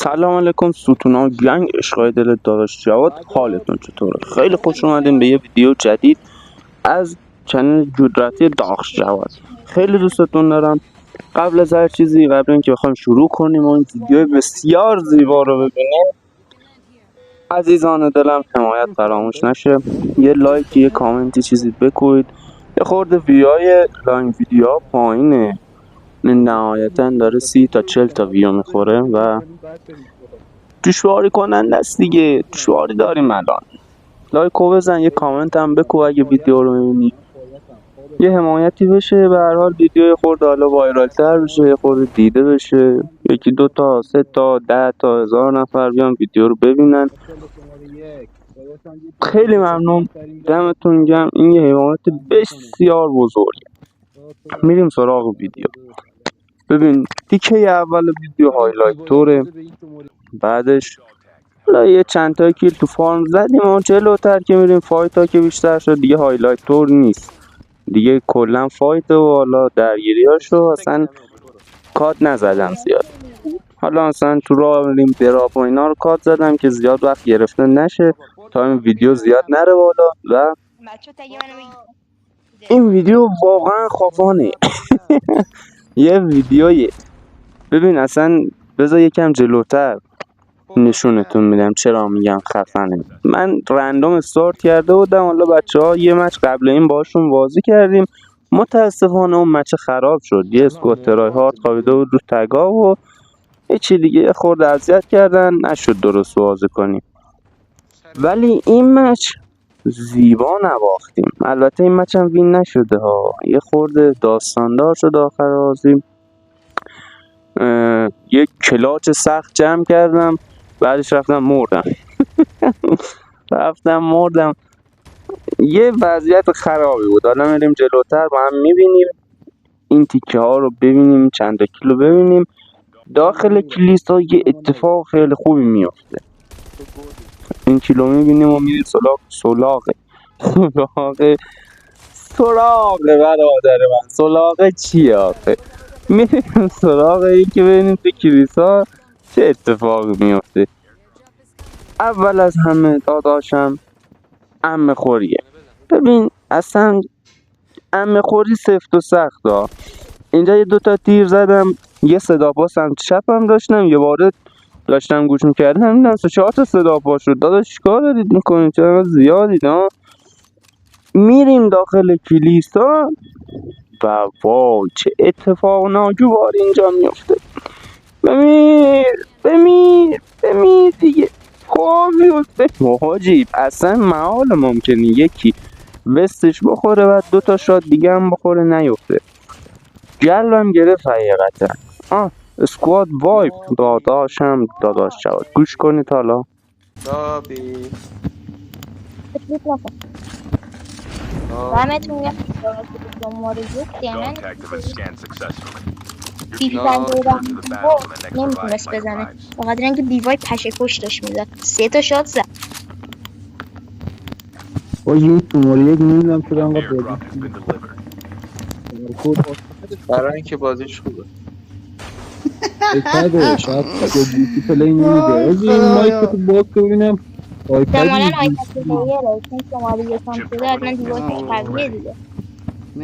سلام علیکم ستونا گنگ عشقای دل داداش جواد، حالتون چطوره؟ خیلی خوش اومدین به یه ویدیو جدید از چنل جودرتی داغش جواد. خیلی دوستتون دارم. قبل از هر چیزی، قبل اینکه بخوایم شروع کنیم و این ویدیو بسیار زیبا رو ببینیم، عزیزان دلم حمایت فراموش نشه. یه لایک، یه کامنتی چیزی بکنید. یه خورده ویوهای لایک ویدیوها پایینه، نهایتا داره 30 تا 40 تا ویو میخوره و دشواری کننده است دیگه. دشواری داریم الان. لایکو بزن، یه کامنت هم بکو اگه ویدیو رو میبینی، یه حمایتی بشه. به هر حال ویدیو یه خورده حالا وایرال تر بشه، یه خورده دیده بشه، یکی 2 تا 3 تا 10 تا 1000 نفر بیان ویدیو رو ببینن. خیلی ممنون، دمتون گرم. این یه حمایت بسیار بزرگه. میریم سراغ ویدیو. ببین تیکه اول ویدیو هایلایت توره، بعدش حالا یه چند تا کیل تو فارم زدیم و جلوتر که میریم فایت ها که بیشتر شد دیگه هایلایت تور نیست دیگه، کلا فایت و حالا درگیری هاشو اصلا کات نزدم زیاد. حالا اصلا تو راه میریم دراپ و اینا رو کات زدم که زیاد وقت گرفته نشه تا این ویدیو زیاد نره بالا. و این ویدیو واقعا خفانه. یه ویدیویه. ببین اصلا بذار یکم جلوتر نشونتون میدم چرا میگم خفنه. من رندوم استارت کرده بودم، حالا بچه ها یه مچ قبل این باشون بازی کردیم، متاسفانه اون مچ خراب شد. یه اسکوترای هارد خوابیده بود رو تگا و یه چی دیگه خورده اذیت کردن، نشد درست بازی کنیم. ولی این مچ زیبا نباختیم. البته این مچ هم وین نشده ها، یه خورده داستاندار شد آخر بازی. یک کلاچ سخت جمع کردم، بعدش رفتم مردم. یه وضعیت خرابی بود. حالا میریم جلوتر با هم میبینیم این تیکه ها رو، ببینیم چند تا کیلو ببینیم. داخل کلیسا یه اتفاق خیلی خوبی میفته. این کیلو میبینیم و میریم سراغ برادر من. سلاغه چیه آخه؟ میریم سراغ این که ببینیم تو کلیسا چه اتفاقی میفته. اول از همه داداشم عمه خوریه. ببین اصلا عمه خوری سفت و سخت ها. اینجا یه 2 تا تیر زدم، یه صدا پاس هم چپم داشتم، یه باره داشتم گوش میکردم دیدم 3-4 تا صدا پاس شد. داداش چیکار دارید میکنید؟ چرا زیادید ها؟ میریم داخل کلیسا و وای چه اتفاق ناگواری اینجا میفته. بمیر دیگه. خب میفته حاجی. اصلا محال ممکنه یکی وستش بخوره و 2 تا شات دیگه هم بخوره نیفته. قلبم گرفت حقیقتا. اسکواد وایپ. داداش شود گوش کنید حالا. لابی دمتون گرم شماره یک دهن بیوای نمیتونست بزنه، بخاطر اینکه بیوای پشکش داشت میزد. 3 تا شات زد. با یه شماره یک نمیدونم چرا انقدر بازی برای اینکه بازیش خوبه. ایپده شاید با گوشی پلی نمیده. وای آجی این مایک تو خدایا. باز ببینم احتمالا آیپدی آیپد گوشی. پلیره، چون شماره یکم شده حتما دیوایسش قویه دیگه.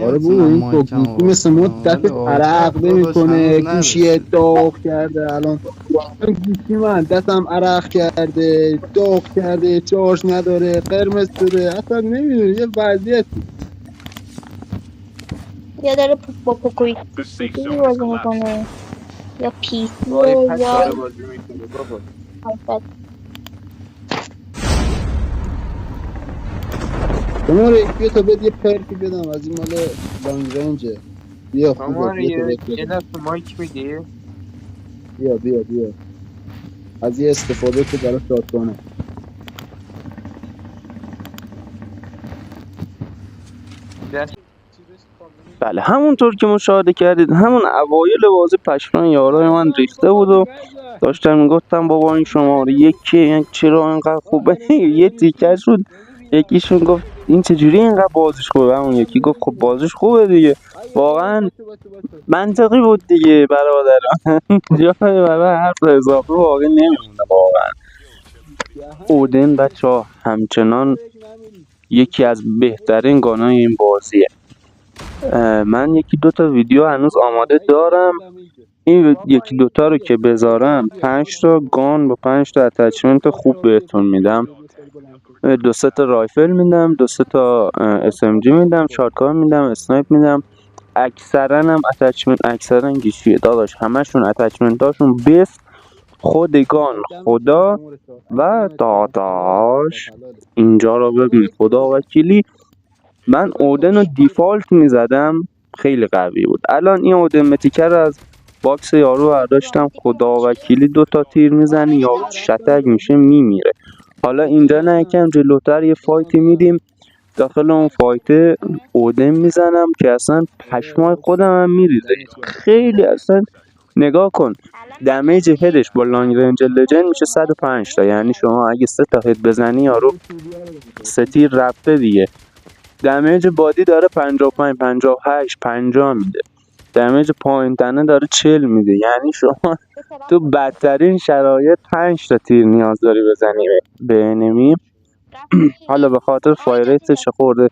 آره بابا نمیتونم این با مایکمو گوشی باز مثل ما کنم ولی دست آیپد عرق داداش هنوز نمیکنه. گوشی نرسیده. داغ کرده الان. من گوشی من دستم عرق کرده، داغ کرده، چارج نداره، قرمز شده، اصلا نمیدونی یه وضعیتی. یا داره با پوکوی بازی میکنه یا پیسیه آیپد یا داره بازی میکنه بابا. آیپد. شماره یک بیا تا بهت یه پرکی بدم از این مال لانگ رنجه. بیا خوبه مامان بیا تا بهت یه بدم. دست مایک میدی؟ بیا از یه استفاده که برای شاد کنه. دست بله همونطور که مشاهده کردید همون اوایل بازی پشمان یارای من ریخته بود و داشتم میگفتم بابا این شماره یکی چرا اینقدر خوبه. یه تیکه شد یکیشون گفت این چجوری اینقدر بازیش خوبه، اون یکی گفت خب بازیش خوبه دیگه. واقعا منطقی بود دیگه برادران. جای برای حرف اضافه واقعا نمیمونه واقعا. اودن بچه ها همچنان یکی از بهترین گانای این بازیه. من یکی دوتا ویدیو هنوز آماده دارم. این یکی دوتا رو که بذارم 5 تا گان با 5 تا اتچمنت خوب بهتون میدم. 2-3 تا رایفل میدم، 2-3 تا SMG میدم، شاتگان میدم، اسنایپ میدم. اکثرا هم اتچمنت، اکثرا گیشیه داداش، همشون اتچمنتاشون بیست، خودگان خدا و داداش. اینجا رو ببین خدا وکیلی من اودن رو دیفالت میزدم خیلی قوی بود. الان این اودن متیکر از باکس یارو برداشتم، خدا وکیلی 2 تا تیر میزنی یارو شتک میشه میمیره. حالا اینجا نه یکم جلوتر یه فایتی میدیم، داخل اون فایت اودن میزنم که اصلا پشمای خودم هم میریزه. خیلی اصلا نگاه کن دمیج هدش با لانگ رنج لجند میشه 105 تا، یعنی شما اگه 3 تا هد بزنی یارو 3 تیر رفته دیگه. دمیج بادی داره 55 58 50 میده، دمیج پایین تنه داره 40 میده، یعنی شما تو بدترین شرایط 5 تا تیر نیاز داری بزنی به انمی. حالا به خاطر فایر ریتش خورده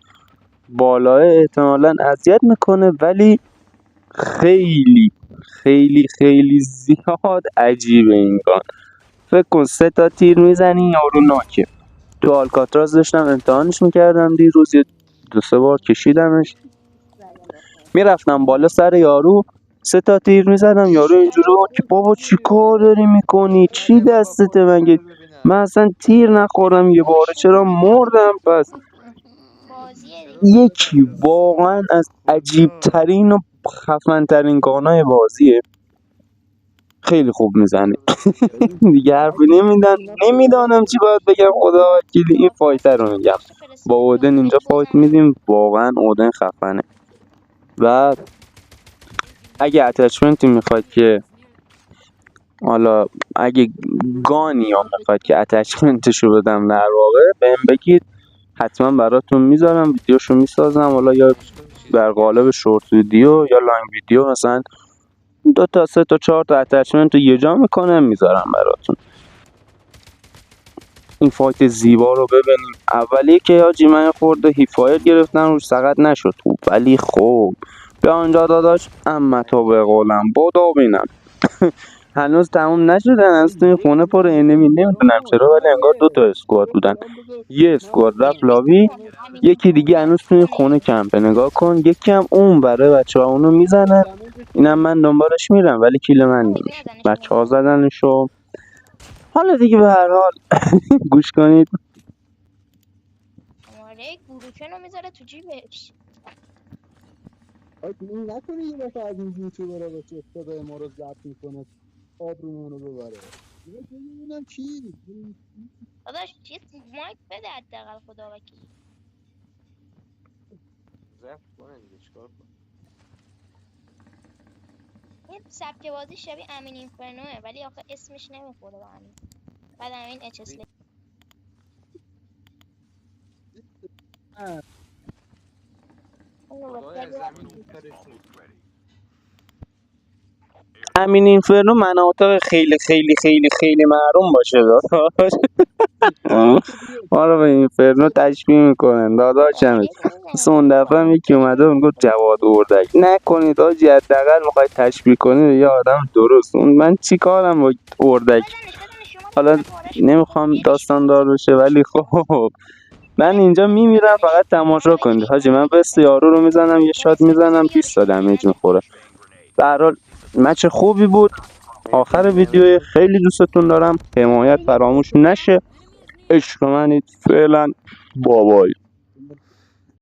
بالاه احتمالا اذیت میکنه، ولی خیلی خیلی خیلی زیاد عجیبه این گان. فکر کن 3 تا تیر میزنی یارو ناکه. تو آلکاتراز داشتم امتحانش میکردم دیروز، یه 2-3 بار کشیدمش، میرفتم بالا سر یارو 3 تا تیر میزدم یارو اینجوری بود که بابا چی کار داری میکنی، چی دستته مگه، من اصلا تیر نخورم یه باره چرا مردم. پس یکی واقعا از عجیب ترین و خفن ترین گانای بازیه، خیلی خوب میزنه. دیگه حرفی نمیدانم چی باید بگم، خدا وکیلی این فایتر رو میگم. با اودن اینجا فایت میدیم، واقعا اودن خفنه. و اگه اتچمنتی میخواد که حالا اگه گانی یا میخواد که اتچمنتشو بدم در واقع بهم بگید، حتما براتون میذارم ویدیوشو میسازم، حالا یا در قالب شورت ویدیو یا لانگ ویدیو، مثلا 2 تا 3 تا 4 تا اتچمنت رو یه جا میکنم میذارم براتون. این فایت زیبا رو ببینیم. اولی که حاجی من خورده هیفایر گرفتم روش سقط نشد خوب، ولی خب به آنجا داداش اما تو به قولم بودو بینم. هنوز تموم نشدن، از توی خونه پر انمی، نمیدونم چرا ولی انگار 2 تا اسکواد بودن. یه اسکواد رفت لاوی، یکی دیگه هنوز توی خونه کمپه. نگاه کن یکی هم اون برای بچه ها اونو میزنن، اینم من دنبالش میرم ولی کیل من نمیشه. بچه ها زدنشو. حالا دیگه به هر حال گوش کنید. آره گروچن رو میذاره تو جیبش. این نکنه یه دفعه از این یوتیوبرها باشه صدای ما رو ضبط میکنه آبرومون رو ببره. ببینم کی داداش چیز مایک بده حداقل خدا وکیلی. زفت کنه دیگه چیکار کنه. این سبک بازی شبیه امین اینفرنوه ولی آخه اسمش نمیخوره با امین. بعد امین اچ راه زمین می‌پره تو. همین اینفرنو مناطق خیلی خیلی خیلی خیلی محروم باشه داداش. ما رو به اینفرنو تشبیه میکنن داداشم. مثل اون دفعه هم یکی اومده میگفت جواد اردک نکنید آجی، حداقل میخواید تشبیه کنید یه آدم درست. اون من چی کارم با اردک. حالا نمیخوام داستان دار بشه ولی خب من اینجا میمیرم فقط تماشا کنید حاجی. من بست یارو رو میزنم یه شات میزنم 20 تا دمیج میخوره. به هر حال مچ خوبی بود. آخر ویدیو خیلی دوستتون دارم، حمایت فراموش نشه. عشق منید. فعلا بابای.